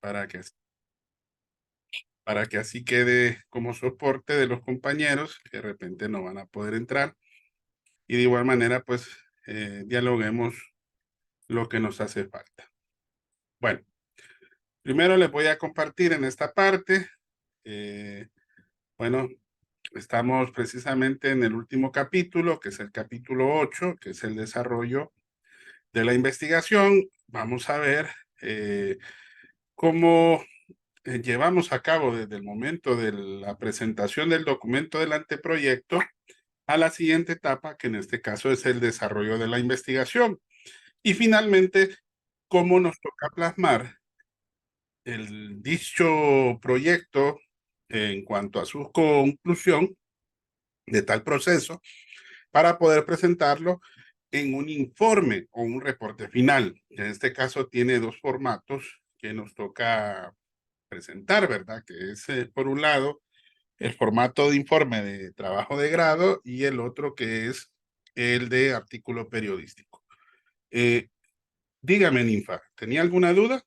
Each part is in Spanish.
para que, para que así quede como soporte de los compañeros que de repente no van a poder entrar. Y de igual manera, pues, dialoguemos lo que nos hace falta. Bueno, primero les voy a compartir en esta parte. Bueno, estamos precisamente en el último capítulo, que es el capítulo 8, que es el desarrollo de la investigación. Vamos a ver cómo llevamos a cabo desde el momento de la presentación del documento del anteproyecto a la siguiente etapa, que en este caso es el desarrollo de la investigación. Y finalmente, cómo nos toca plasmar el dicho proyecto en cuanto a su conclusión de tal proceso para poder presentarlo en un informe o un reporte final. En este caso tiene dos formatos que nos toca presentar, ¿verdad? Que es, por un lado, el formato de informe de trabajo de grado y el otro que es el de artículo periodístico. Dígame, Ninfa, ¿tenía alguna duda?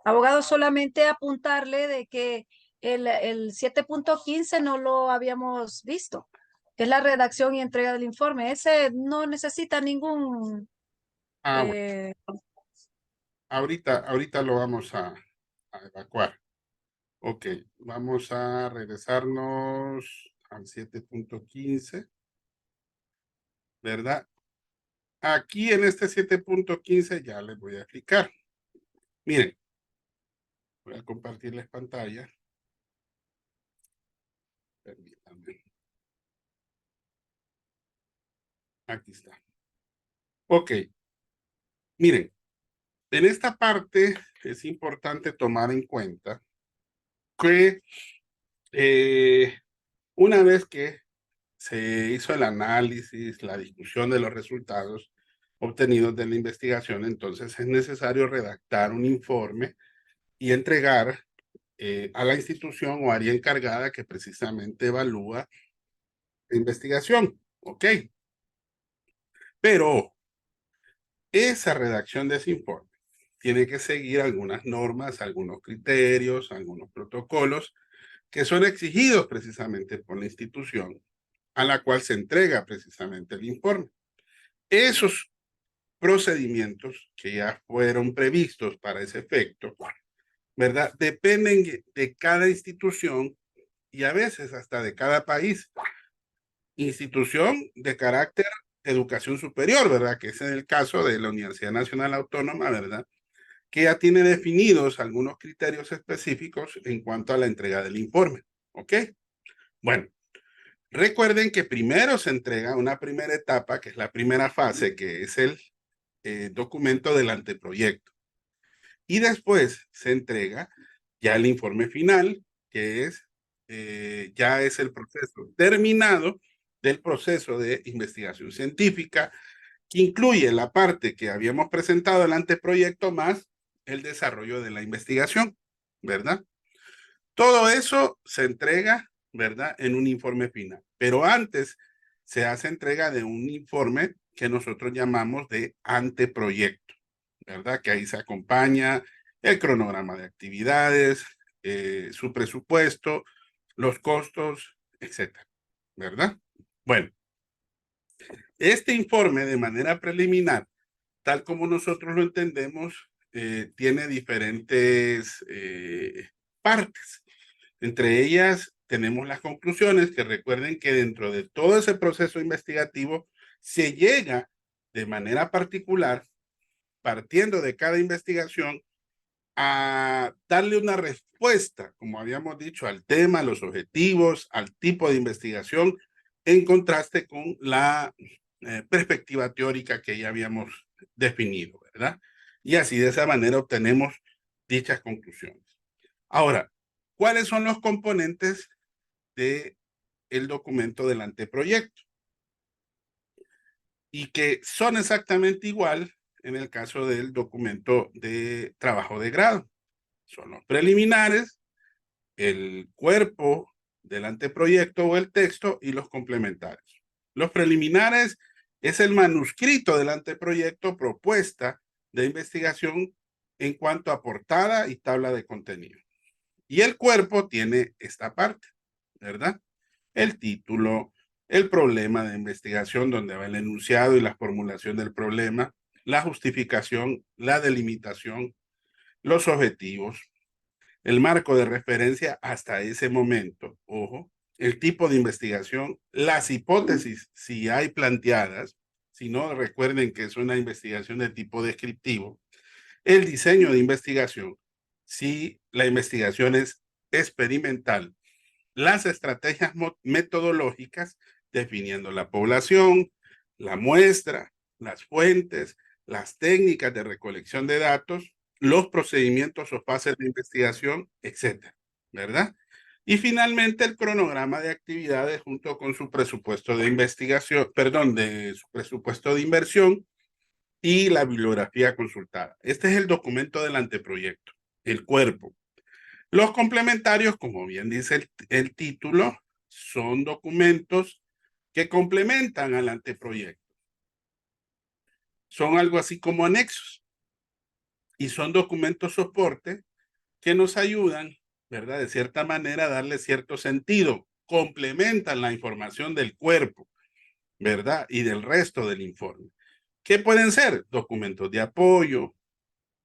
Abogado, solamente apuntarle de que el 7.15 no lo habíamos visto, que es la redacción y entrega del informe. Ese no necesita ningún... Ah, bueno, eh, ahorita lo vamos a evacuar. Ok, vamos a regresarnos al 7.15, ¿verdad? Aquí en este 7.15 ya les voy a explicar. Miren, voy a compartirles pantalla. Permítanme. Aquí está. Ok, miren, en esta parte es importante tomar en cuenta que una vez que se hizo el análisis, la discusión de los resultados obtenidos de la investigación, entonces es necesario redactar un informe y entregar a la institución o área encargada que precisamente evalúa la investigación. ¿Ok? Pero esa redacción de ese informe tiene que seguir algunas normas, algunos criterios, algunos protocolos que son exigidos precisamente por la institución a la cual se entrega precisamente el informe. Esos procedimientos que ya fueron previstos para ese efecto, ¿verdad? Dependen de cada institución y a veces hasta de cada país. Institución de carácter educación superior, ¿verdad? Que es el caso de la Universidad Nacional Autónoma, ¿verdad? Que ya tiene definidos algunos criterios específicos en cuanto a la entrega del informe. ¿Ok? Bueno, recuerden que primero se entrega una primera etapa, que es la primera fase, que es el documento del anteproyecto. Y después se entrega ya el informe final, que es ya es el proceso terminado del proceso de investigación científica, que incluye la parte que habíamos presentado el anteproyecto más el desarrollo de la investigación, ¿verdad? Todo eso se entrega, ¿verdad? En un informe final. Pero antes se hace entrega de un informe que nosotros llamamos de anteproyecto, ¿verdad? Que ahí se acompaña el cronograma de actividades, su presupuesto, los costos, etcétera, ¿verdad? Bueno, este informe de manera preliminar, tal como nosotros lo entendemos, tiene diferentes partes. Entre ellas tenemos las conclusiones, que recuerden que dentro de todo ese proceso investigativo se llega de manera particular, partiendo de cada investigación, a darle una respuesta, como habíamos dicho, al tema, los objetivos, al tipo de investigación, en contraste con la perspectiva teórica que ya habíamos definido, ¿verdad? Y así de esa manera obtenemos dichas conclusiones. Ahora, ¿cuáles son los componentes de el documento del anteproyecto? Y que son exactamente igual en el caso del documento de trabajo de grado. Son los preliminares, el cuerpo del anteproyecto o el texto y los complementarios. Los preliminares es el manuscrito del anteproyecto, propuesta de investigación en cuanto a portada y tabla de contenido. Y el cuerpo tiene esta parte, ¿verdad? El título, el problema de investigación, donde va el enunciado y la formulación del problema, la justificación, la delimitación, los objetivos, el marco de referencia hasta ese momento, ojo, el tipo de investigación, las hipótesis, si hay planteadas, si no, recuerden que es una investigación de tipo descriptivo, el diseño de investigación, si la investigación es experimental, las estrategias metodológicas, definiendo la población, la muestra, las fuentes, las técnicas de recolección de datos, los procedimientos o fases de investigación, etcétera, ¿verdad? Y finalmente el cronograma de actividades junto con su presupuesto de investigación, perdón, de su presupuesto de inversión y la bibliografía consultada. Este es el documento del anteproyecto, el cuerpo. Los complementarios, como bien dice el título, son documentos que complementan al anteproyecto. Son algo así como anexos y son documentos soporte que nos ayudan, ¿verdad? De cierta manera a darle cierto sentido, complementan la información del cuerpo, ¿verdad? Y del resto del informe. ¿Qué pueden ser? Documentos de apoyo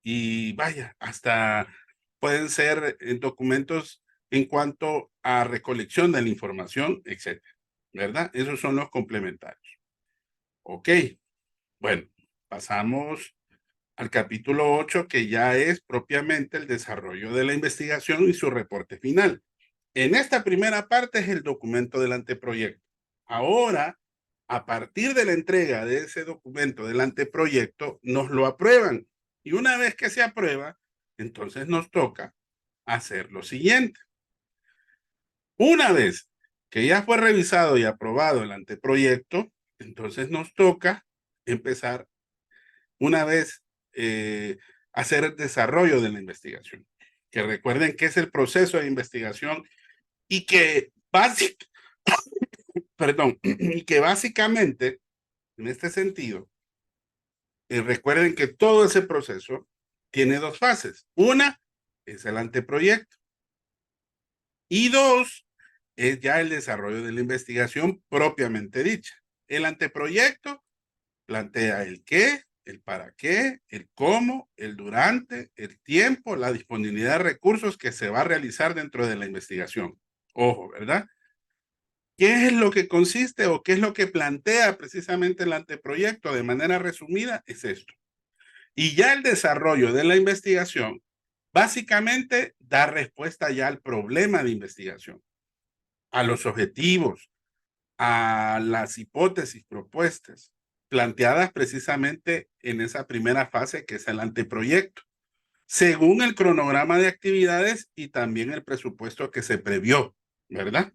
y vaya, hasta pueden ser documentos en cuanto a recolección de la información, etcétera, ¿verdad? Esos son los complementarios. Ok, bueno, pasamos al capítulo 8, que ya es propiamente el desarrollo de la investigación y su reporte final. En esta primera parte es el documento del anteproyecto. Ahora, a partir de la entrega de ese documento del anteproyecto, nos lo aprueban. Y una vez que se aprueba, entonces nos toca hacer lo siguiente. Una vez que ya fue revisado y aprobado el anteproyecto, entonces nos toca empezar una vez hacer el desarrollo de la investigación. Que recuerden que es el proceso de investigación y que, y que básicamente, en este sentido, recuerden que todo ese proceso tiene dos fases. Una es el anteproyecto y dos es ya el desarrollo de la investigación propiamente dicha. El anteproyecto plantea el qué, el para qué, el cómo, el durante, el tiempo, la disponibilidad de recursos que se va a realizar dentro de la investigación. Ojo, ¿verdad? ¿Qué es lo que consiste o qué es lo que plantea precisamente el anteproyecto de manera resumida? Es esto. Y ya el desarrollo de la investigación básicamente da respuesta ya al problema de investigación, a los objetivos, a las hipótesis propuestas, planteadas precisamente en esa primera fase que es el anteproyecto, según el cronograma de actividades y también el presupuesto que se previó, ¿verdad?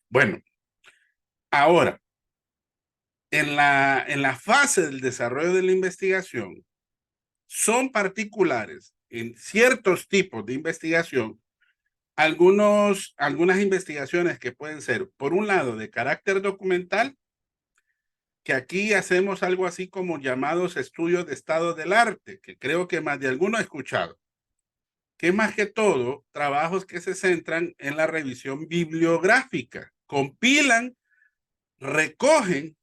Bueno, ahora, en la fase del desarrollo de la investigación, son particulares en ciertos tipos de investigación algunas investigaciones que pueden ser, por un lado, de carácter documental, que aquí hacemos algo así como llamados estudios de estado del arte, que creo que más de alguno ha escuchado, que más que todo, trabajos que se centran en la revisión bibliográfica, compilan, recogen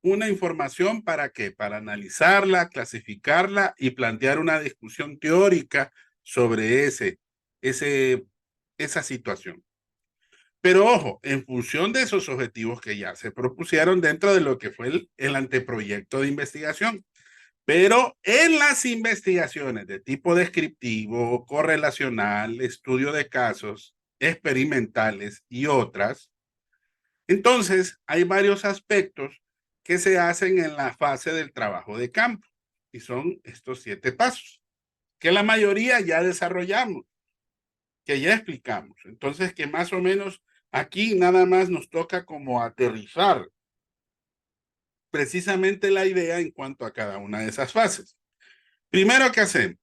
una información para qué, para analizarla, clasificarla y plantear una discusión teórica sobre esa situación. Pero ojo, en función de esos objetivos que ya se propusieron dentro de lo que fue el anteproyecto de investigación. Pero en las investigaciones de tipo descriptivo, correlacional, estudio de casos, experimentales y otras, entonces hay varios aspectos que se hacen en la fase del trabajo de campo. Y son estos 7 pasos, que la mayoría ya desarrollamos, que ya explicamos. Entonces, que más o menos aquí nada más nos toca como aterrizar precisamente la idea en cuanto a cada una de esas fases. Primero, ¿qué hacemos?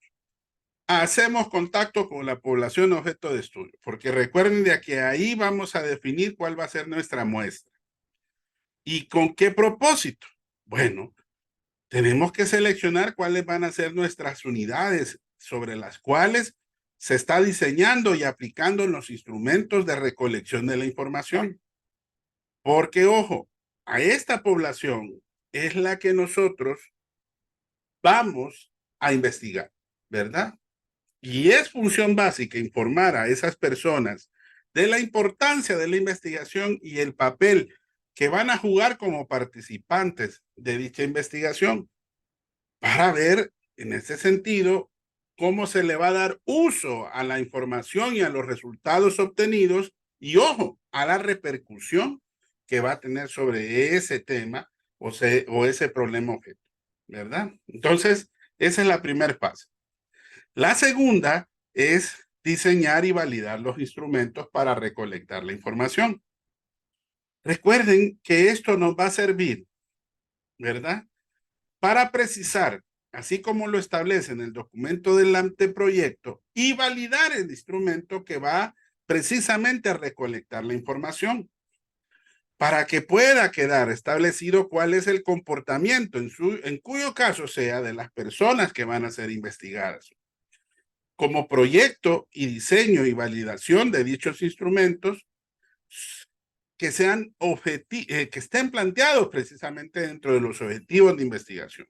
Hacemos contacto con la población objeto de estudio, porque recuerden de que ahí vamos a definir cuál va a ser nuestra muestra. ¿Y con qué propósito? Bueno, tenemos que seleccionar cuáles van a ser nuestras unidades sobre las cuales se está diseñando y aplicando en los instrumentos de recolección de la información. Porque, ojo, a esta población es la que nosotros vamos a investigar, ¿verdad? Y es función básica informar a esas personas de la importancia de la investigación y el papel que van a jugar como participantes de dicha investigación para ver, en ese sentido, cómo se le va a dar uso a la información y a los resultados obtenidos y, ojo, a la repercusión que va a tener sobre ese tema o ese problema objeto, ¿verdad? Entonces, esa es la primera fase. La segunda es diseñar y validar los instrumentos para recolectar la información. Recuerden que esto nos va a servir, ¿verdad? Para precisar, así como lo establece en el documento del anteproyecto, y validar el instrumento que va precisamente a recolectar la información, para que pueda quedar establecido cuál es el comportamiento, en cuyo caso sea, de las personas que van a ser investigadas. Como proyecto y diseño y validación de dichos instrumentos que que estén planteados precisamente dentro de los objetivos de investigación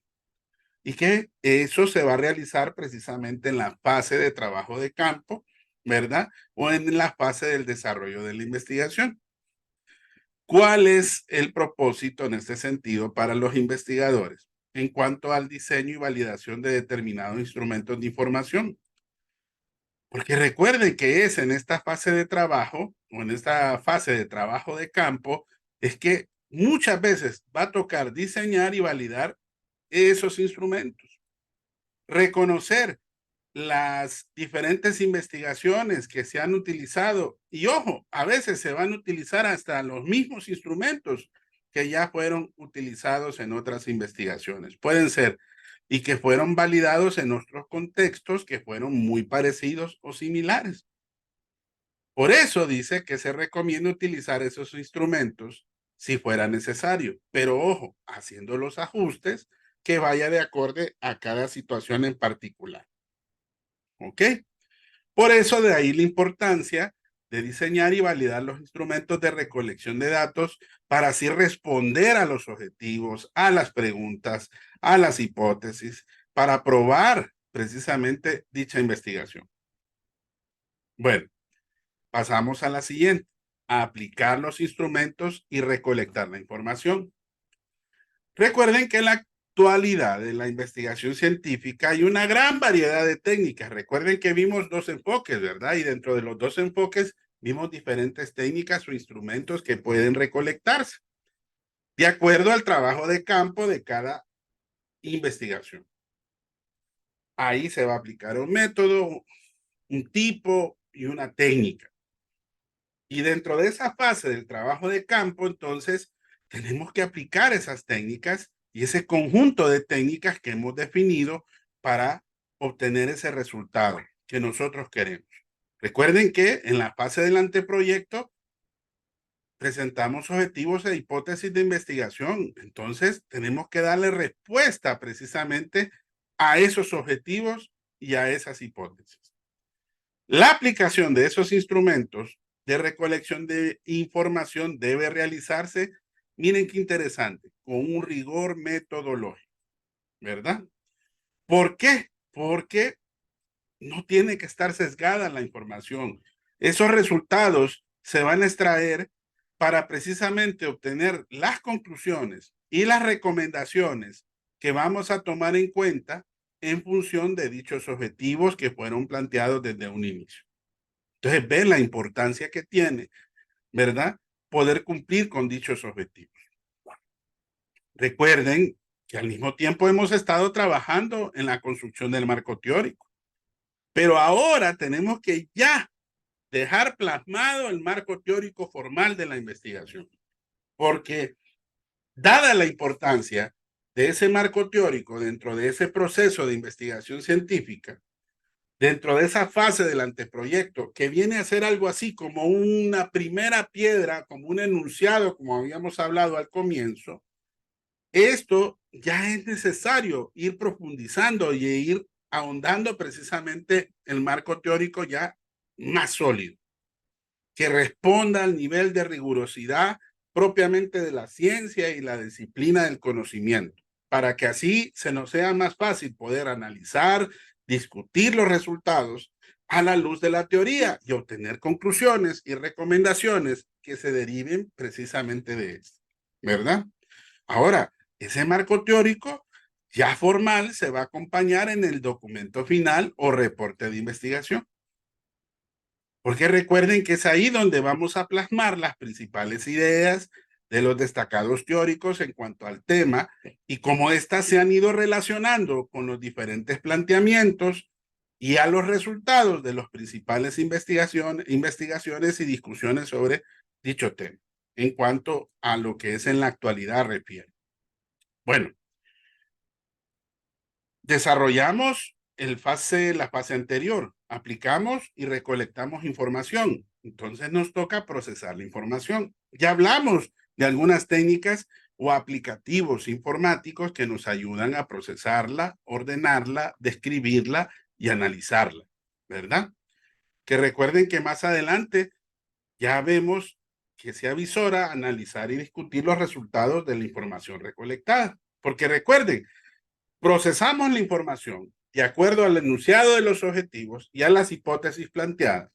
y que eso se va a realizar precisamente en la fase de trabajo de campo, ¿verdad? O en la fase del desarrollo de la investigación. ¿Cuál es el propósito en este sentido para los investigadores en cuanto al diseño y validación de determinados instrumentos de información? Porque recuerden que es en esta fase de trabajo o en esta fase de trabajo de campo es que muchas veces va a tocar diseñar y validar esos instrumentos, reconocer las diferentes investigaciones que se han utilizado y ojo, a veces se van a utilizar hasta los mismos instrumentos que ya fueron utilizados en otras investigaciones. Pueden ser y que fueron validados en otros contextos que fueron muy parecidos o similares. Por eso dice que se recomienda utilizar esos instrumentos si fuera necesario, pero ojo, haciendo los ajustes que vaya de acorde a cada situación en particular. ¿Ok? Por eso de ahí la importancia de diseñar y validar los instrumentos de recolección de datos para así responder a los objetivos, a las preguntas, a las hipótesis, para probar precisamente dicha investigación. Bueno, pasamos a la siguiente, a aplicar los instrumentos y recolectar la información. Recuerden que en la actualidad de la investigación científica hay una gran variedad de técnicas. Recuerden que vimos dos enfoques, ¿verdad? Y dentro de los dos enfoques vimos diferentes técnicas o instrumentos que pueden recolectarse de acuerdo al trabajo de campo de cada investigación. Ahí se va a aplicar un método, un tipo y una técnica. Y dentro de esa fase del trabajo de campo, entonces, tenemos que aplicar esas técnicas y ese conjunto de técnicas que hemos definido para obtener ese resultado que nosotros queremos. Recuerden que en la fase del anteproyecto presentamos objetivos e hipótesis de investigación. Entonces, tenemos que darle respuesta precisamente a esos objetivos y a esas hipótesis. La aplicación de esos instrumentos de recolección de información debe realizarse, miren qué interesante, con un rigor metodológico, ¿verdad? ¿Por qué? Porque no tiene que estar sesgada la información. Esos resultados se van a extraer para precisamente obtener las conclusiones y las recomendaciones que vamos a tomar en cuenta en función de dichos objetivos que fueron planteados desde un inicio. Entonces, ven la importancia que tiene, ¿verdad? Poder cumplir con dichos objetivos. Recuerden que al mismo tiempo hemos estado trabajando en la construcción del marco teórico, pero ahora tenemos que ya dejar plasmado el marco teórico formal de la investigación, porque dada la importancia de ese marco teórico dentro de ese proceso de investigación científica, dentro de esa fase del anteproyecto, que viene a ser algo así como una primera piedra, como un enunciado, como habíamos hablado al comienzo, esto ya es necesario ir profundizando y ir ahondando precisamente el marco teórico ya más sólido, que responda al nivel de rigurosidad propiamente de la ciencia y la disciplina del conocimiento, para que así se nos sea más fácil poder analizar, discutir los resultados a la luz de la teoría y obtener conclusiones y recomendaciones que se deriven precisamente de esto, ¿verdad? Ahora, ese marco teórico ya formal se va a acompañar en el documento final o reporte de investigación. Porque recuerden que es ahí donde vamos a plasmar las principales ideas de los destacados teóricos en cuanto al tema y cómo éstas se han ido relacionando con los diferentes planteamientos y a los resultados de las principales investigaciones y discusiones sobre dicho tema, en cuanto a lo que es en la actualidad refiere. Bueno, desarrollamos la fase anterior, aplicamos y recolectamos información. Entonces nos toca procesar la información. Ya hablamos de algunas técnicas o aplicativos informáticos que nos ayudan a procesarla, ordenarla, describirla y analizarla, ¿verdad? Que recuerden que más adelante ya vemos que se avisora analizar y discutir los resultados de la información recolectada. Porque recuerden, procesamos la información de acuerdo al enunciado de los objetivos y a las hipótesis planteadas.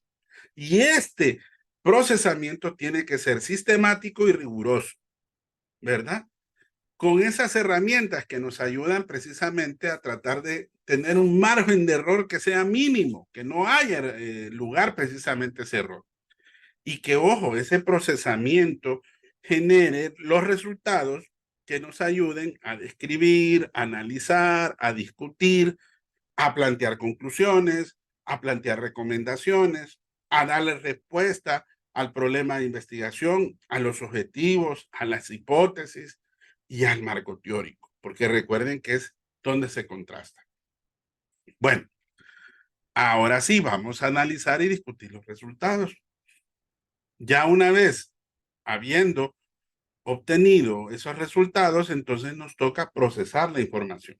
Y este procesamiento tiene que ser sistemático y riguroso, ¿verdad? Con esas herramientas que nos ayudan precisamente a tratar de tener un margen de error que sea mínimo, que no haya lugar precisamente a ese error. Y que, ojo, ese procesamiento genere los resultados que nos ayuden a describir, a analizar, a discutir, a plantear conclusiones, a plantear recomendaciones, a darle respuesta al problema de investigación, a los objetivos, a las hipótesis y al marco teórico, porque recuerden que es donde se contrasta. Bueno, ahora sí, vamos a analizar y discutir los resultados. Ya una vez habiendo obtenido esos resultados, entonces nos toca procesar la información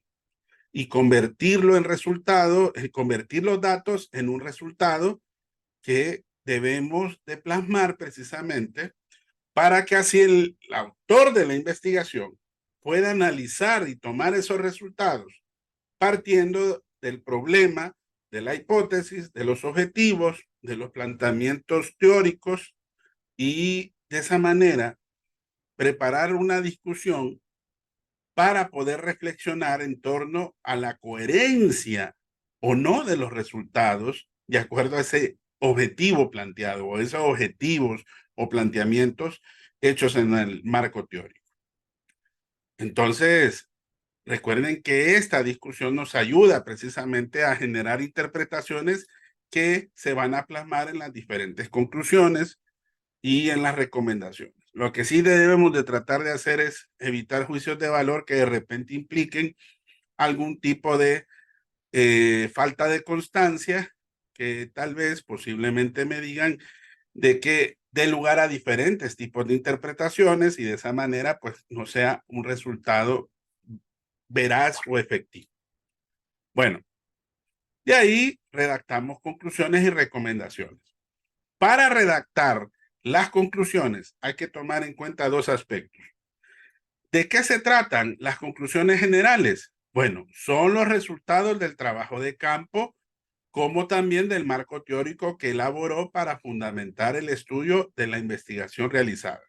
y convertirlo en resultado, convertir los datos en un resultado que debemos de plasmar precisamente para que así el autor de la investigación pueda analizar y tomar esos resultados partiendo del problema, de la hipótesis, de los objetivos, de los planteamientos teóricos y de esa manera preparar una discusión para poder reflexionar en torno a la coherencia o no de los resultados de acuerdo a ese objetivo planteado o esos objetivos o planteamientos hechos en el marco teórico. Entonces, recuerden que esta discusión nos ayuda precisamente a generar interpretaciones que se van a plasmar en las diferentes conclusiones y en las recomendaciones. Lo que sí debemos de tratar de hacer es evitar juicios de valor que de repente impliquen algún tipo de falta de constancia, que tal vez posiblemente me digan de que dé lugar a diferentes tipos de interpretaciones y de esa manera pues no sea un resultado veraz o efectivo. Bueno, de ahí redactamos conclusiones y recomendaciones. Para redactar las conclusiones hay que tomar en cuenta dos aspectos. ¿De qué se tratan las conclusiones generales? Bueno, son los resultados del trabajo de campo, como también del marco teórico que elaboró para fundamentar el estudio de la investigación realizada.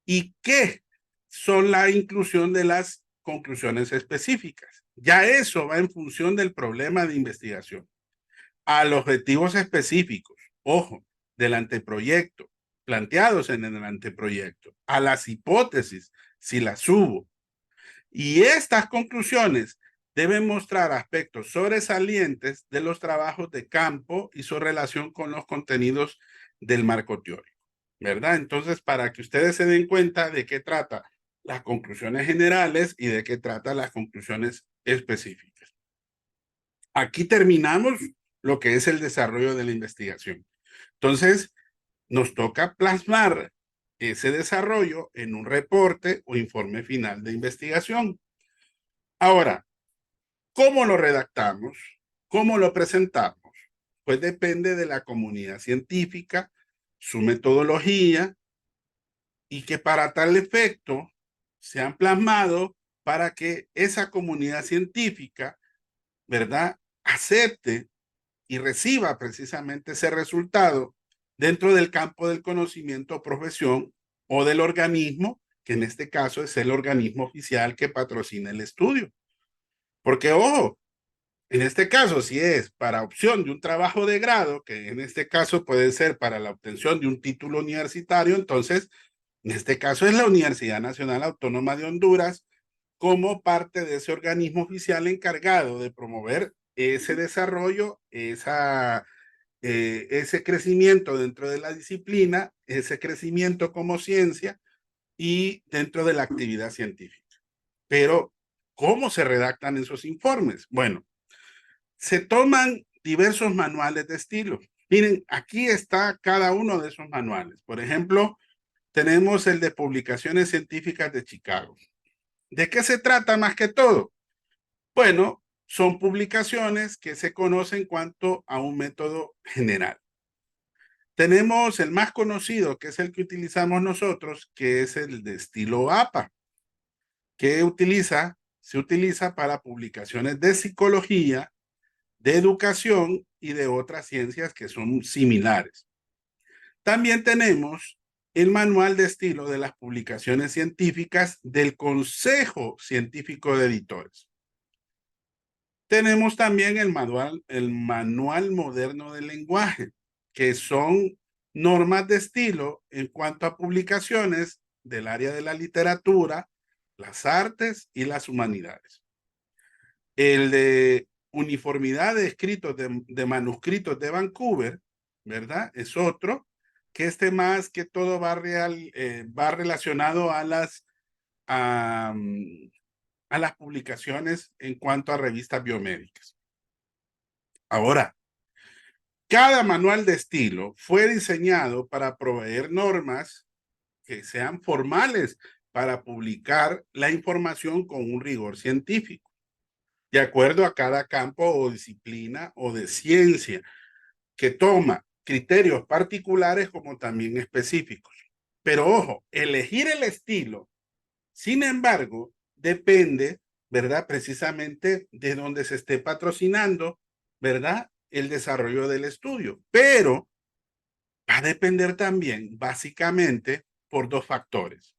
¿Y qué son la inclusión de las conclusiones específicas? Ya eso va en función del problema de investigación. A los objetivos específicos, ojo, del anteproyecto, planteados en el anteproyecto, a las hipótesis, si las hubo. Y estas conclusiones deben mostrar aspectos sobresalientes de los trabajos de campo y su relación con los contenidos del marco teórico, ¿verdad? Entonces, para que ustedes se den cuenta de qué trata las conclusiones generales y de qué trata las conclusiones específicas. Aquí terminamos lo que es el desarrollo de la investigación. Entonces, nos toca plasmar ese desarrollo en un reporte o informe final de investigación. Ahora, ¿Cómo lo redactamos? ¿Cómo lo presentamos? Pues depende de la comunidad científica, su metodología, y que para tal efecto se han plasmado para que esa comunidad científica, ¿verdad?, acepte y reciba precisamente ese resultado dentro del campo del conocimiento o profesión o del organismo, que en este caso es el organismo oficial que patrocina el estudio. Porque, ojo, en este caso, si es para opción de un trabajo de grado, que en este caso puede ser para la obtención de un título universitario, entonces, en este caso es la Universidad Nacional Autónoma de Honduras como parte de ese organismo oficial encargado de promover ese desarrollo, ese crecimiento dentro de la disciplina, ese crecimiento como ciencia y dentro de la actividad científica. Pero, ¿cómo se redactan esos informes? Bueno, se toman diversos manuales de estilo. Miren, aquí está cada uno de esos manuales. Por ejemplo, tenemos el de Publicaciones Científicas de Chicago. ¿De qué se trata más que todo? Bueno, son publicaciones que se conocen en cuanto a un método general. Tenemos el más conocido, que es el que utilizamos nosotros, que es el de estilo APA, que se utiliza para publicaciones de psicología, de educación y de otras ciencias que son similares. También tenemos el manual de estilo de las publicaciones científicas del Consejo Científico de Editores. Tenemos también el manual moderno del lenguaje, que son normas de estilo en cuanto a publicaciones del área de la literatura, las artes y las humanidades. El de uniformidad de escritos de manuscritos de Vancouver, ¿verdad? Es otro, que más que todo va relacionado a las publicaciones en cuanto a revistas biomédicas. Ahora, cada manual de estilo fue diseñado para proveer normas que sean formales para publicar la información con un rigor científico, de acuerdo a cada campo o disciplina o de ciencia, que toma criterios particulares como también específicos. Pero ojo, elegir el estilo, sin embargo, depende, ¿verdad?, precisamente de donde se esté patrocinando, ¿verdad?, el desarrollo del estudio. Pero va a depender también, básicamente, por dos factores.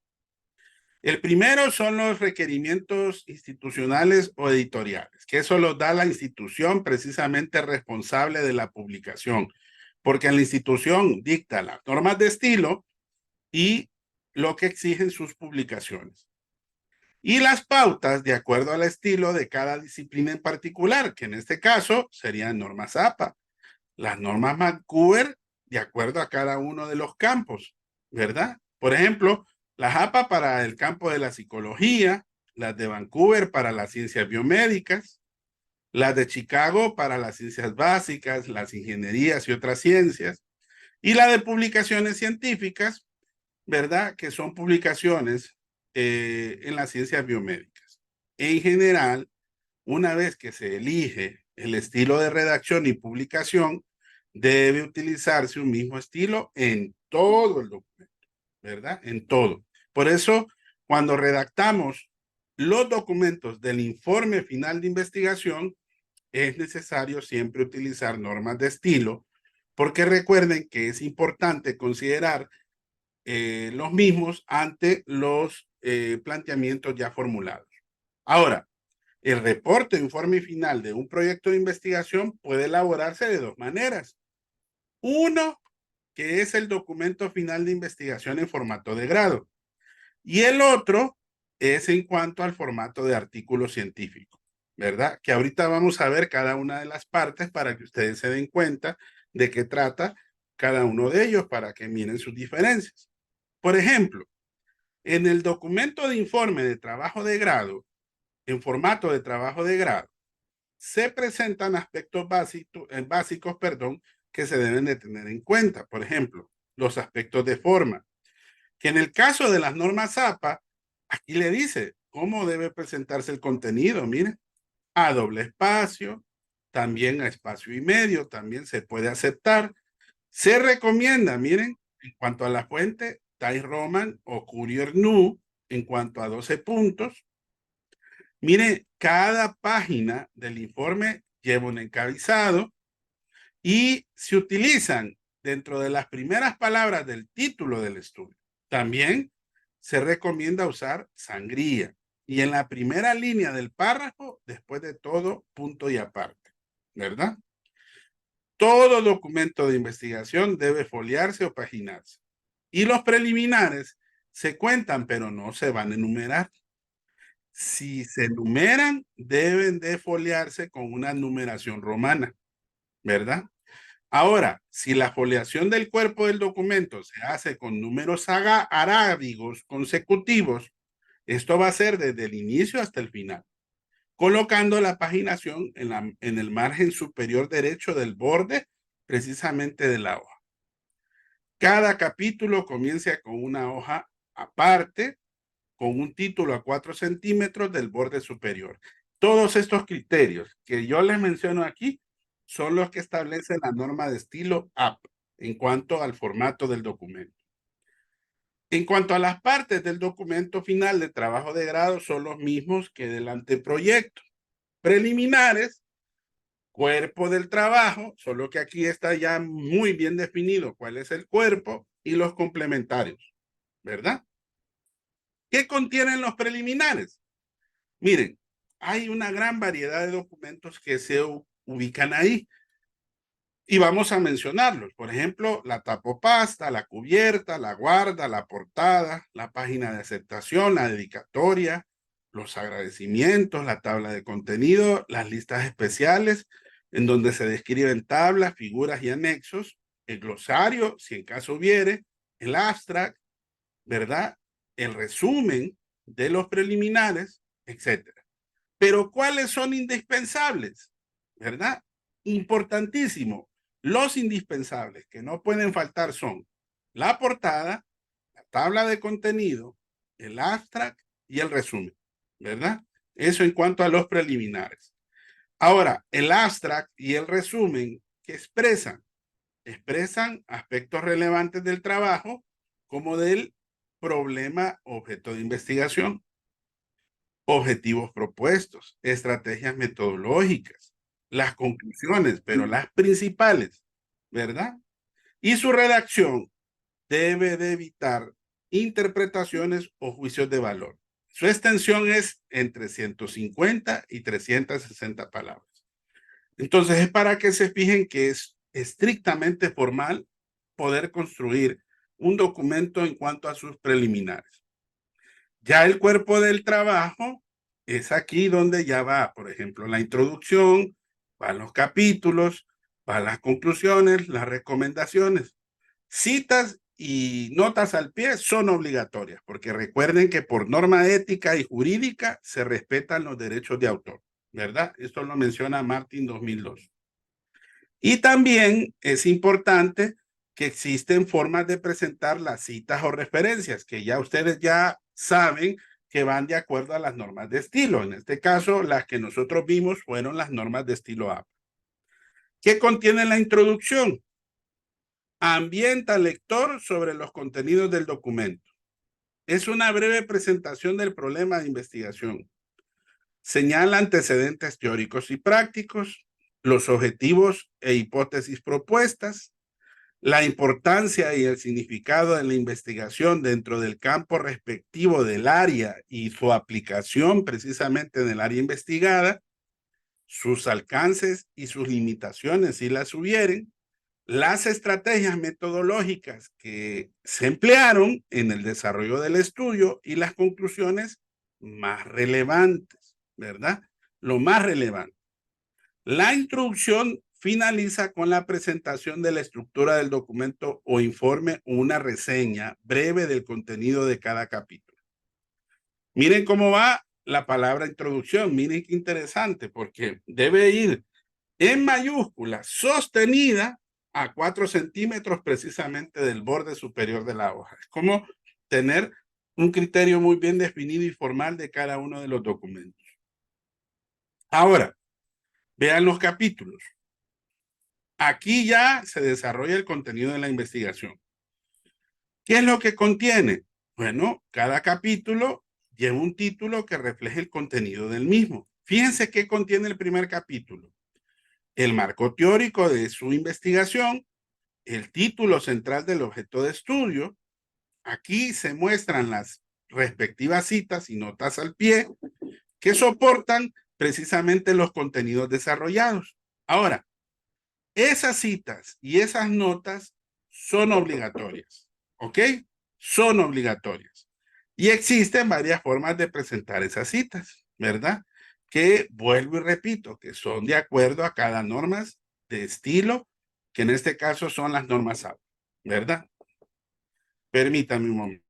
El primero son los requerimientos institucionales o editoriales, que eso los da la institución precisamente responsable de la publicación, porque la institución dicta las normas de estilo y lo que exigen sus publicaciones. Y las pautas de acuerdo al estilo de cada disciplina en particular, que en este caso serían normas APA, las normas Vancouver de acuerdo a cada uno de los campos, ¿verdad? Por ejemplo, las APA para el campo de la psicología, las de Vancouver para las ciencias biomédicas, las de Chicago para las ciencias básicas, las ingenierías y otras ciencias, y la de publicaciones científicas, ¿verdad?, que son publicaciones en las ciencias biomédicas. En general, una vez que se elige el estilo de redacción y publicación, debe utilizarse un mismo estilo en todo el documento, ¿verdad? En todo. Por eso, cuando redactamos los documentos del informe final de investigación, es necesario siempre utilizar normas de estilo, porque recuerden que es importante considerar los mismos ante los planteamientos ya formulados. Ahora, el reporte o informe final de un proyecto de investigación puede elaborarse de dos maneras. Uno, que es el documento final de investigación en formato de grado. Y el otro es en cuanto al formato de artículo científico, ¿verdad? Que ahorita vamos a ver cada una de las partes para que ustedes se den cuenta de qué trata cada uno de ellos, para que miren sus diferencias. Por ejemplo, en el documento de informe de trabajo de grado, en formato de trabajo de grado, se presentan aspectos básicos, que se deben de tener en cuenta. Por ejemplo, los aspectos de forma, que en el caso de las normas APA, aquí le dice cómo debe presentarse el contenido. Miren, a doble espacio, también a espacio y medio, también se puede aceptar. Se recomienda, miren, en cuanto a la fuente, Thais Roman o Courier-New, en cuanto a 12 puntos. Mire, cada página del informe lleva un encabezado y se utilizan dentro de las primeras palabras del título del estudio. También se recomienda usar sangría y en la primera línea del párrafo, después de todo, punto y aparte, ¿verdad? Todo documento de investigación debe foliarse o paginarse. Y los preliminares se cuentan, pero no se van a enumerar. Si se enumeran, deben de foliarse con una numeración romana, ¿verdad? Ahora, si la foliación del cuerpo del documento se hace con números arábigos consecutivos, esto va a ser desde el inicio hasta el final, colocando la paginación en el margen superior derecho del borde, precisamente de la hoja. Cada capítulo comienza con una hoja aparte, con un título a 4 centímetros del borde superior. Todos estos criterios que yo les menciono aquí son los que establecen la norma de estilo AP en cuanto al formato del documento. En cuanto a las partes del documento final de trabajo de grado, son los mismos que del anteproyecto. Preliminares, cuerpo del trabajo, solo que aquí está ya muy bien definido cuál es el cuerpo y los complementarios, ¿verdad? ¿Qué contienen los preliminares? Miren, hay una gran variedad de documentos que se ubican ahí y vamos a mencionarlos. Por ejemplo, la tapopasta, la cubierta, la guarda, la portada, la página de aceptación, la dedicatoria, los agradecimientos, la tabla de contenido, las listas especiales en donde se describen tablas, figuras y anexos, el glosario, si en caso hubiere, el abstract, ¿verdad? El resumen de los preliminares, etcétera. Pero ¿cuáles son indispensables? ¿Verdad? Importantísimo. Los indispensables que no pueden faltar son la portada, la tabla de contenido, el abstract y el resumen, ¿verdad? Eso en cuanto a los preliminares. Ahora, el abstract y el resumen, ¿qué expresan? Expresan aspectos relevantes del trabajo como del problema objeto de investigación, objetivos propuestos, estrategias metodológicas, las conclusiones, pero las principales, ¿verdad? Y su redacción debe de evitar interpretaciones o juicios de valor. Su extensión es entre 150 y 360 palabras. Entonces es para que se fijen que es estrictamente formal poder construir un documento en cuanto a sus preliminares. Ya el cuerpo del trabajo es aquí donde ya va, por ejemplo, la introducción, van los capítulos, van las conclusiones, las recomendaciones. Citas y notas al pie son obligatorias, porque recuerden que por norma ética y jurídica se respetan los derechos de autor, ¿verdad? Esto lo menciona Martin 2002. Y también es importante que existen formas de presentar las citas o referencias, que ya ustedes ya saben que van de acuerdo a las normas de estilo. En este caso, las que nosotros vimos fueron las normas de estilo A. ¿Qué contiene la introducción? Ambienta al lector sobre los contenidos del documento. Es una breve presentación del problema de investigación. Señala antecedentes teóricos y prácticos, los objetivos e hipótesis propuestas, la importancia y el significado de la investigación dentro del campo respectivo del área y su aplicación precisamente en el área investigada, sus alcances y sus limitaciones si las hubieren, las estrategias metodológicas que se emplearon en el desarrollo del estudio y las conclusiones más relevantes, ¿verdad? Lo más relevante. La introducción finaliza con la presentación de la estructura del documento o informe o una reseña breve del contenido de cada capítulo. Miren cómo va la palabra introducción, miren qué interesante, porque debe ir en mayúscula, sostenida a 4 centímetros precisamente del borde superior de la hoja. Es como tener un criterio muy bien definido y formal de cada uno de los documentos. Ahora, vean los capítulos. Aquí ya se desarrolla el contenido de la investigación. ¿Qué es lo que contiene? Bueno, cada capítulo lleva un título que refleje el contenido del mismo. Fíjense qué contiene el primer capítulo. El marco teórico de su investigación, el título central del objeto de estudio. Aquí se muestran las respectivas citas y notas al pie que soportan precisamente los contenidos desarrollados. Ahora, esas citas y esas notas son obligatorias, ¿ok? Son obligatorias. Y existen varias formas de presentar esas citas, ¿verdad? Que vuelvo y repito, que son de acuerdo a cada norma de estilo, que en este caso son las normas ABA, ¿verdad? Permítanme un momento.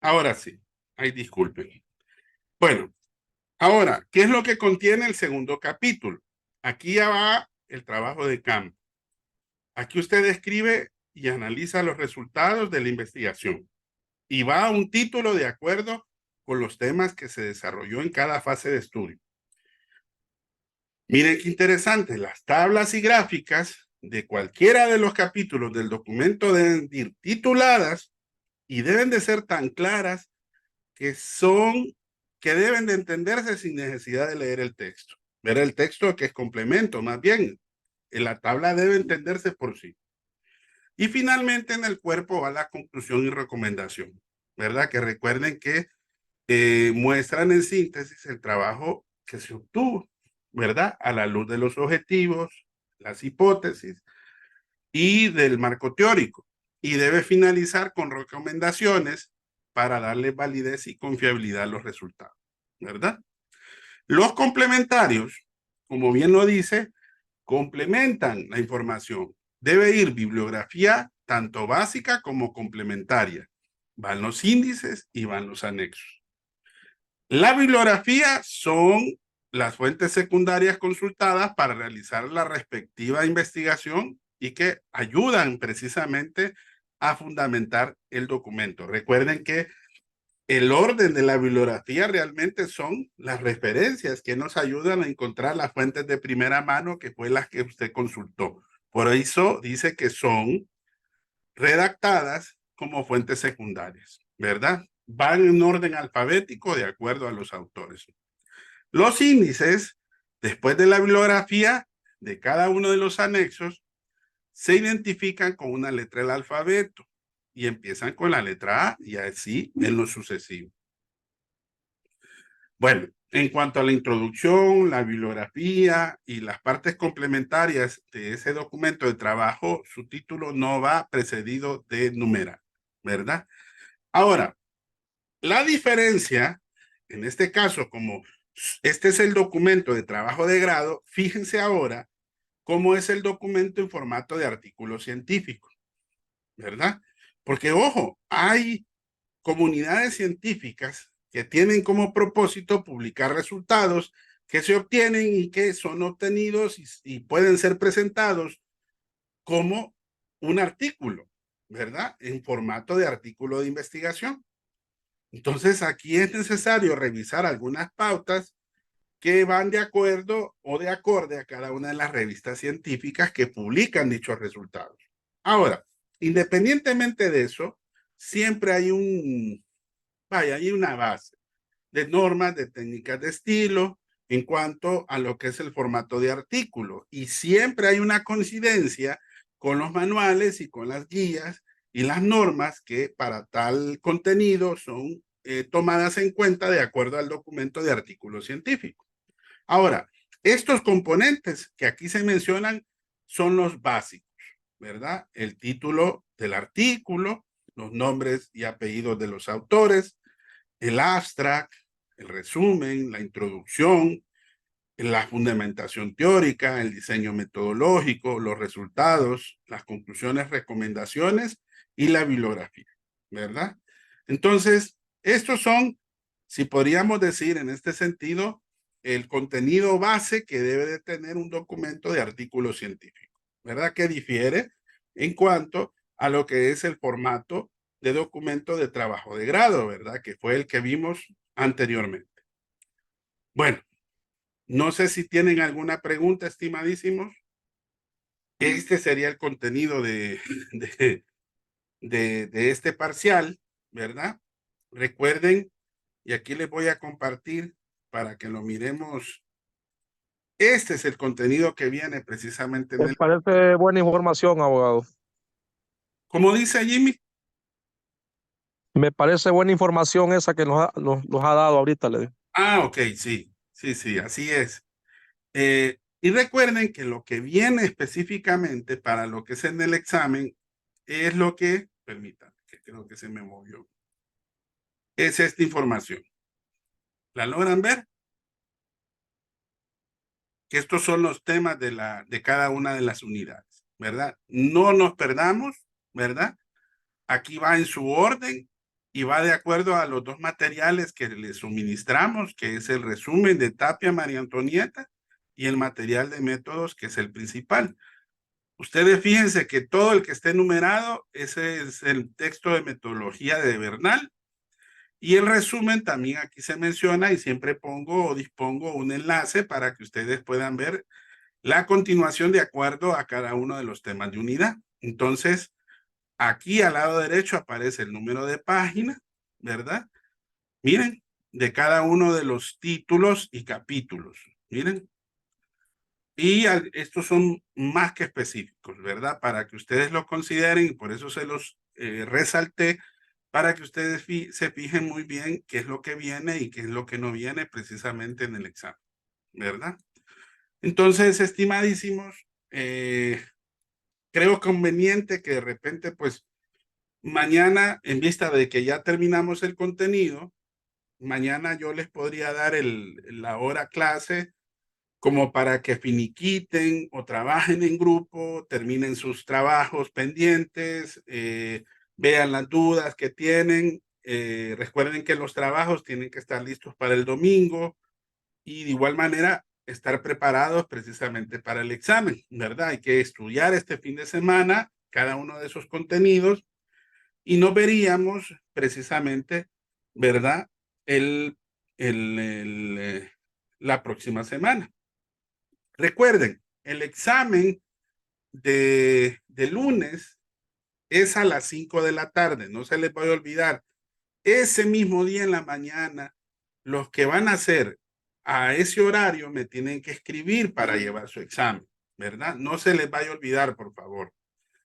Ahora sí, ay, disculpen. Bueno, ahora, ¿qué es lo que contiene el segundo capítulo? Aquí ya va el trabajo de campo. Aquí usted escribe y analiza los resultados de la investigación y va a un título de acuerdo con los temas que se desarrolló en cada fase de estudio. Miren qué interesante, las tablas y gráficas de cualquiera de los capítulos del documento deben ir tituladas y deben de ser tan claras que deben de entenderse sin necesidad de leer el texto. Ver el texto que es complemento, más bien. En la tabla debe entenderse por sí. Y finalmente en el cuerpo va la conclusión y recomendación, ¿verdad? Que recuerden que muestran en síntesis el trabajo que se obtuvo, ¿verdad? A la luz de los objetivos, las hipótesis y del marco teórico. Y debe finalizar con recomendaciones para darle validez y confiabilidad a los resultados, ¿verdad? Los complementarios, como bien lo dice, complementan la información. Debe ir bibliografía tanto básica como complementaria. Van los índices y van los anexos. La bibliografía son las fuentes secundarias consultadas para realizar la respectiva investigación y que ayudan precisamente a fundamentar el documento. Recuerden que el orden de la bibliografía realmente son las referencias que nos ayudan a encontrar las fuentes de primera mano que fue las que usted consultó. Por eso dice que son redactadas como fuentes secundarias, ¿verdad? Van en orden alfabético de acuerdo a los autores. Los índices, después de la bibliografía de cada uno de los anexos, se identifican con una letra del alfabeto y empiezan con la letra A y así en lo sucesivo. Bueno, en cuanto a la introducción, la bibliografía y las partes complementarias de ese documento de trabajo, su título no va precedido de numeral, ¿verdad? Ahora, la diferencia, en este caso, como este es el documento de trabajo de grado, fíjense ahora cómo es el documento en formato de artículo científico, ¿verdad? Porque, ojo, hay comunidades científicas que tienen como propósito publicar resultados que se obtienen y que son obtenidos y pueden ser presentados como un artículo, ¿verdad? En formato de artículo de investigación. Entonces, aquí es necesario revisar algunas pautas que van de acuerdo o de acorde a cada una de las revistas científicas que publican dichos resultados. Ahora, independientemente de eso, siempre hay una base de normas, de técnicas de estilo en cuanto a lo que es el formato de artículo. Y siempre hay una coincidencia con los manuales y con las guías y las normas que para tal contenido son tomadas en cuenta de acuerdo al documento de artículo científico. Ahora, estos componentes que aquí se mencionan son los básicos, ¿verdad? El título del artículo, los nombres y apellidos de los autores, el abstract, el resumen, la introducción, la fundamentación teórica, el diseño metodológico, los resultados, las conclusiones, recomendaciones y la bibliografía, ¿verdad? Entonces, estos son, si podríamos decir en este sentido, el contenido base que debe de tener un documento de artículo científico, ¿verdad? Que difiere en cuanto a lo que es el formato de documento de trabajo de grado, ¿verdad? Que fue el que vimos anteriormente. Bueno, no sé si tienen alguna pregunta, estimadísimos. Este sería el contenido de, de este parcial, ¿verdad? Recuerden, y aquí les voy a compartir para que lo miremos. Este es el contenido que viene precisamente en Me el... parece buena información, abogado. Como dice Jimmy. Me parece buena información esa que nos ha dado ahorita. Le digo. Ah, ok, sí, sí, sí, así es. Y recuerden que lo que viene específicamente para lo que es en el examen es lo que, permítanme, que creo que se me movió, es esta información. ¿La logran ver? Que estos son los temas de cada una de las unidades, ¿verdad? No nos perdamos, ¿verdad? Aquí va en su orden y va de acuerdo a los dos materiales que le suministramos, que es el resumen de Tapia María Antonieta y el material de métodos, que es el principal. Ustedes fíjense que todo el que esté numerado, ese es el texto de metodología de Bernal. Y el resumen también aquí se menciona y siempre pongo o dispongo un enlace para que ustedes puedan ver la continuación de acuerdo a cada uno de los temas de unidad. Entonces, aquí al lado derecho aparece el número de página, ¿verdad? Miren, de cada uno de los títulos y capítulos. Miren. Y estos son más que específicos, ¿verdad? Para que ustedes los consideren y por eso se los resalté, para que ustedes se fijen muy bien qué es lo que viene y qué es lo que no viene precisamente en el examen, ¿verdad? Entonces, estimadísimos, creo conveniente que de repente, pues, mañana, en vista de que ya terminamos el contenido, mañana yo les podría dar la hora clase como para que finiquiten o trabajen en grupo, terminen sus trabajos pendientes, vean las dudas que tienen. Recuerden que los trabajos tienen que estar listos para el domingo y de igual manera estar preparados precisamente para el examen, ¿verdad? Hay que estudiar este fin de semana cada uno de esos contenidos y nos veríamos precisamente, ¿verdad? El, la próxima semana. Recuerden, el examen de lunes es a las 5 de la tarde, no se les vaya a olvidar. Ese mismo día en la mañana, los que van a hacer a ese horario me tienen que escribir para llevar su examen, ¿verdad? No se les vaya a olvidar, por favor,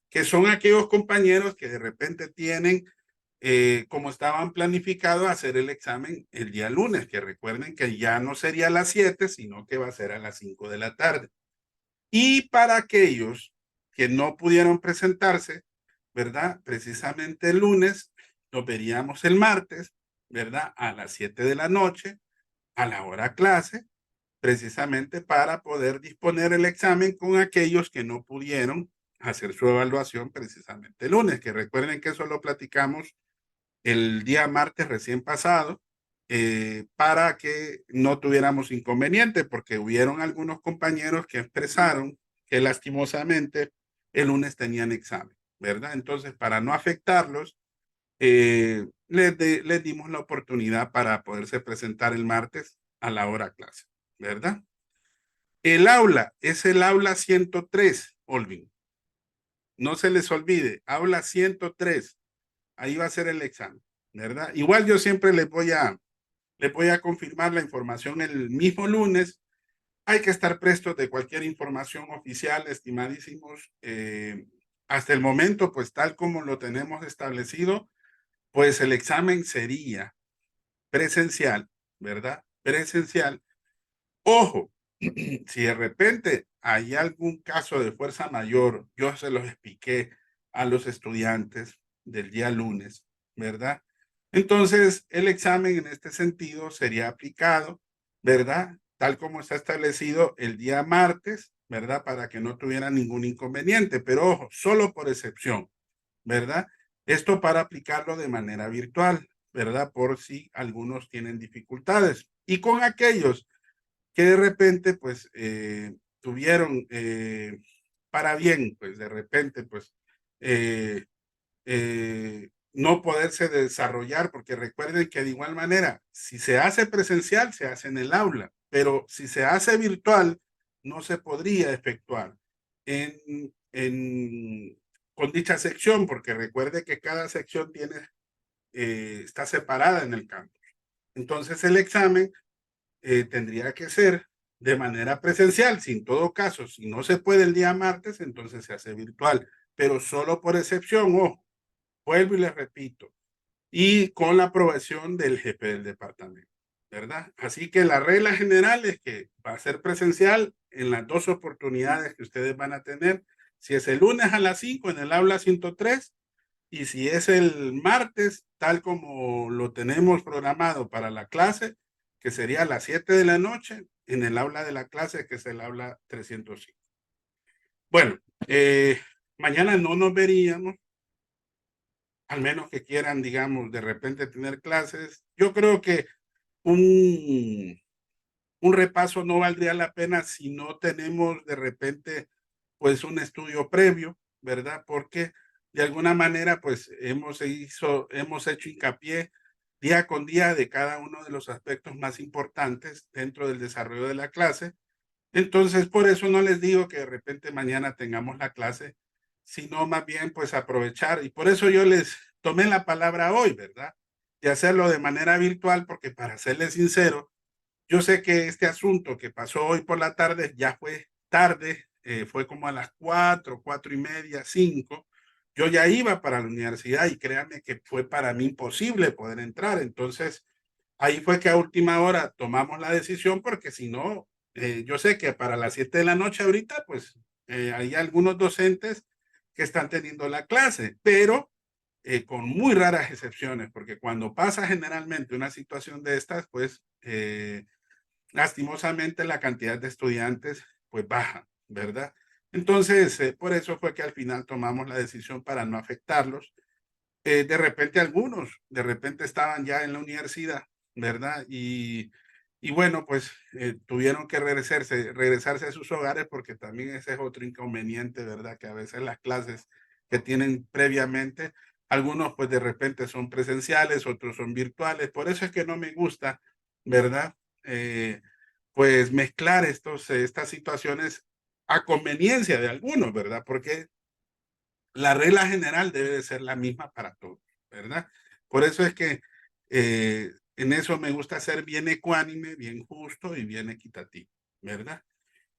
que son aquellos compañeros que de repente tienen, como estaban planificados, hacer el examen el día lunes, que recuerden que ya no sería a las 7, sino que va a ser a las 5 de la tarde. Y para aquellos que no pudieron presentarse, ¿verdad? Precisamente el lunes, nos veríamos el martes, ¿verdad? A las 7 de la noche, a la hora clase, precisamente para poder disponer el examen con aquellos que no pudieron hacer su evaluación precisamente el lunes, que recuerden que eso lo platicamos el día martes recién pasado, para que no tuviéramos inconveniente, porque hubieron algunos compañeros que expresaron que lastimosamente el lunes tenían examen, ¿verdad? Entonces, para no afectarlos, les dimos la oportunidad para poderse presentar el martes a la hora clase, ¿verdad? El aula es el aula 103, Olvin. No se les olvide, aula 103. Ahí va a ser el examen, ¿verdad? Igual yo siempre les voy a confirmar la información el mismo lunes. Hay que estar prestos de cualquier información oficial, estimadísimos. Hasta el momento, pues tal como lo tenemos establecido, pues el examen sería presencial, ¿verdad? Presencial. Ojo, si de repente hay algún caso de fuerza mayor, yo se los expliqué a los estudiantes del día lunes, ¿verdad? Entonces, el examen en este sentido sería aplicado, ¿verdad? tal como está establecido el día martes, ¿verdad? Para que no tuviera ningún inconveniente, pero ojo, solo por excepción, ¿verdad? Esto para aplicarlo de manera virtual, ¿verdad? Por si algunos tienen dificultades. Y con aquellos que de repente, pues, tuvieron para bien, pues, de repente, pues, eh, no poderse desarrollar, porque recuerden que de igual manera, si se hace presencial, se hace en el aula, pero si se hace virtual, no se podría efectuar con dicha sección, porque recuerde que cada sección está separada en el campus. Entonces el examen tendría que ser de manera presencial. Si en todo caso, si no se puede el día martes, entonces se hace virtual, pero solo por excepción, ojo, vuelvo y les repito, y con la aprobación del jefe del departamento, ¿verdad? Así que la regla general es que va a ser presencial en las dos oportunidades que ustedes van a tener. Si es el lunes a las 5 en el aula 103 y si es el martes, tal como lo tenemos programado para la clase, que sería a las 7 de la noche en el aula de la clase, que es el aula 305. Bueno, mañana no nos veríamos, al menos que quieran, digamos, de repente tener clases. Yo creo que un repaso no valdría la pena si no tenemos de repente, pues, un estudio previo, ¿verdad? Porque de alguna manera, pues, hemos hecho hincapié día con día de cada uno de los aspectos más importantes dentro del desarrollo de la clase. Entonces, por eso no les digo que de repente mañana tengamos la clase, sino más bien pues aprovechar. Y por eso yo les tomé la palabra hoy, ¿verdad? De hacerlo de manera virtual, porque para serles sincero, yo sé que este asunto que pasó hoy por la tarde ya fue tarde, fue como a las 4:30, 5. Yo ya iba para la universidad y créanme que fue para mí imposible poder entrar. Entonces, ahí fue que a última hora tomamos la decisión porque si no, yo sé que para las 7 de la noche ahorita, pues hay algunos docentes que están teniendo la clase, pero con muy raras excepciones, porque cuando pasa generalmente una situación de estas, pues lastimosamente la cantidad de estudiantes pues baja, ¿verdad? Entonces, por eso fue que al final tomamos la decisión para no afectarlos. De repente algunos, de repente estaban ya en la universidad, ¿verdad? Y bueno, pues tuvieron que regresarse a sus hogares porque también ese es otro inconveniente, ¿verdad? Que a veces las clases que tienen previamente, algunos pues de repente son presenciales, otros son virtuales. Por eso es que no me gusta, ¿verdad? Eh, pues mezclar estas situaciones a conveniencia de algunos, ¿verdad? Porque la regla general debe de ser la misma para todos, ¿verdad? Por eso es que en eso me gusta ser bien ecuánime, bien justo y bien equitativo, ¿verdad?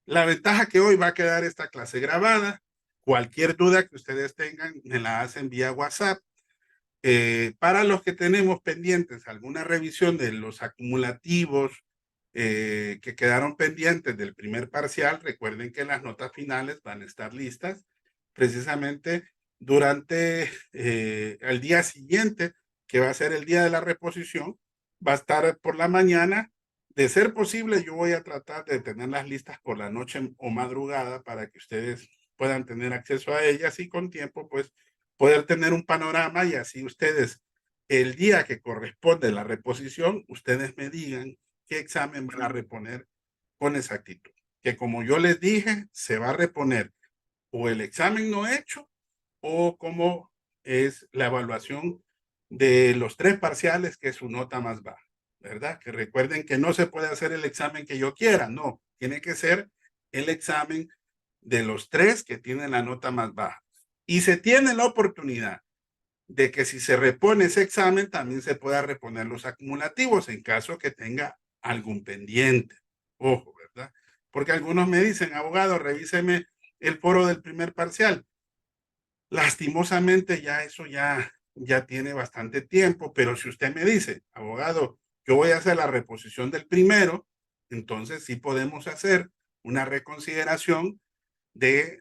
La ventaja que hoy va a quedar esta clase grabada. Cualquier duda que ustedes tengan, me la hacen vía WhatsApp. Para los que tenemos pendientes alguna revisión de los acumulativos que quedaron pendientes del primer parcial, recuerden que las notas finales van a estar listas precisamente durante el día siguiente, que va a ser el día de la reposición, va a estar por la mañana. De ser posible, yo voy a tratar de tenerlas listas por la noche o madrugada para que ustedes puedan tener acceso a ellas y con tiempo, pues, poder tener un panorama y así ustedes, el día que corresponde la reposición, ustedes me digan qué examen van a reponer con exactitud. Que como yo les dije, se va a reponer o el examen no hecho o como es la evaluación de los 3 parciales, que es su nota más baja, ¿verdad? Que recuerden que no se puede hacer el examen que yo quiera, no, tiene que ser el examen de los 3 que tienen la nota más baja. Y se tiene la oportunidad de que si se repone ese examen, también se pueda reponer los acumulativos en caso que tenga algún pendiente. Ojo, ¿verdad? Porque algunos me dicen, abogado, revíseme el foro del primer parcial. Lastimosamente ya eso ya tiene bastante tiempo, pero si usted me dice, abogado, yo voy a hacer la reposición del primero, entonces sí podemos hacer una reconsideración de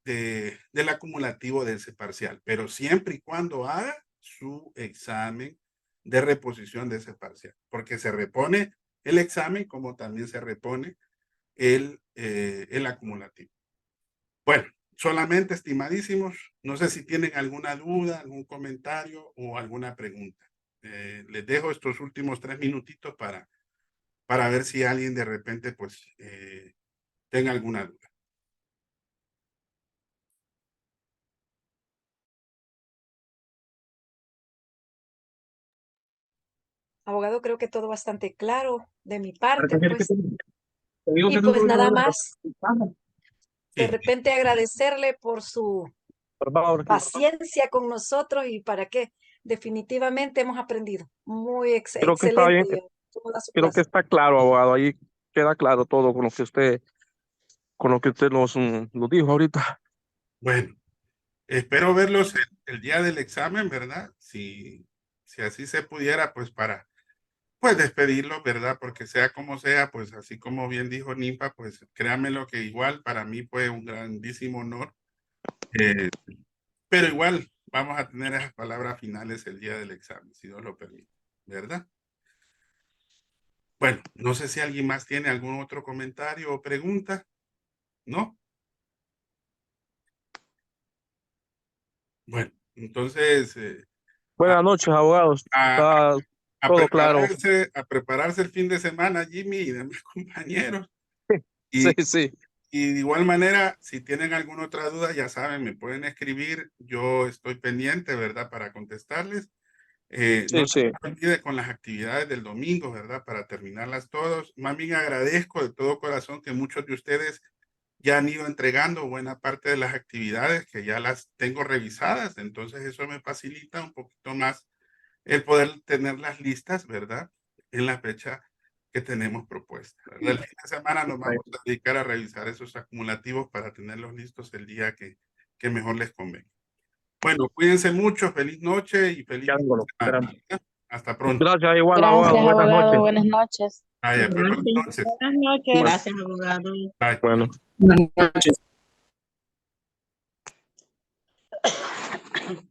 del acumulativo de ese parcial, pero siempre y cuando haga su examen de reposición de ese parcial, porque se repone el examen, como también se repone el acumulativo. Bueno, solamente, estimadísimos, no sé si tienen alguna duda, algún comentario o alguna pregunta. Les dejo estos últimos 3 minutitos para ver si alguien de repente pues tenga alguna duda. Abogado, creo que todo bastante claro de mi parte, pues. Digo Y que tengo pues un nada problema. más, de Sí, repente agradecerle por su Por favor. paciencia con nosotros y para qué. Definitivamente hemos aprendido. Muy Creo que está bien, excelente. Toda su creo que clase. está claro, abogado. Ahí queda claro todo con lo que usted nos dijo ahorita. bueno, espero verlos el día del examen, ¿verdad? Si así se pudiera, pues para pues despedirlos, ¿verdad? Porque sea como sea, pues así como bien dijo Nimpa, pues créanme lo que igual para mí fue un grandísimo honor. Pero igual vamos a tener esas palabras finales el día del examen, si Dios lo permite, ¿verdad? Bueno, no sé si alguien más tiene algún otro comentario o pregunta, ¿no? Bueno, entonces Buenas noches, abogados. a, Está todo claro. a prepararse el fin de semana, Jimmy y demás compañeros. Sí, Y, sí. y de igual manera, si tienen alguna otra duda, ya saben, me pueden escribir. Yo estoy pendiente, ¿verdad? Para contestarles. Sí, No se sí. olvide con las actividades del domingo, ¿verdad? Para terminarlas todos. Más bien agradezco de todo corazón que muchos de ustedes ya han ido entregando buena parte de las actividades que ya las tengo revisadas. Entonces eso me facilita un poquito más el poder tener las listas, ¿verdad? En la fecha que tenemos propuesta, ¿verdad? El fin de semana nos vamos a dedicar a revisar esos acumulativos para tenerlos listos el día que mejor les convenga. Bueno, cuídense mucho, feliz noche y feliz semana. Hasta pronto. Gracias, igual, abogado. Gracias, Buenas noches. abogado. Buenas noches. Vaya, pues, Gracias. entonces, Buenas noches. Gracias, abogado. bye. Bueno. Buenas noches.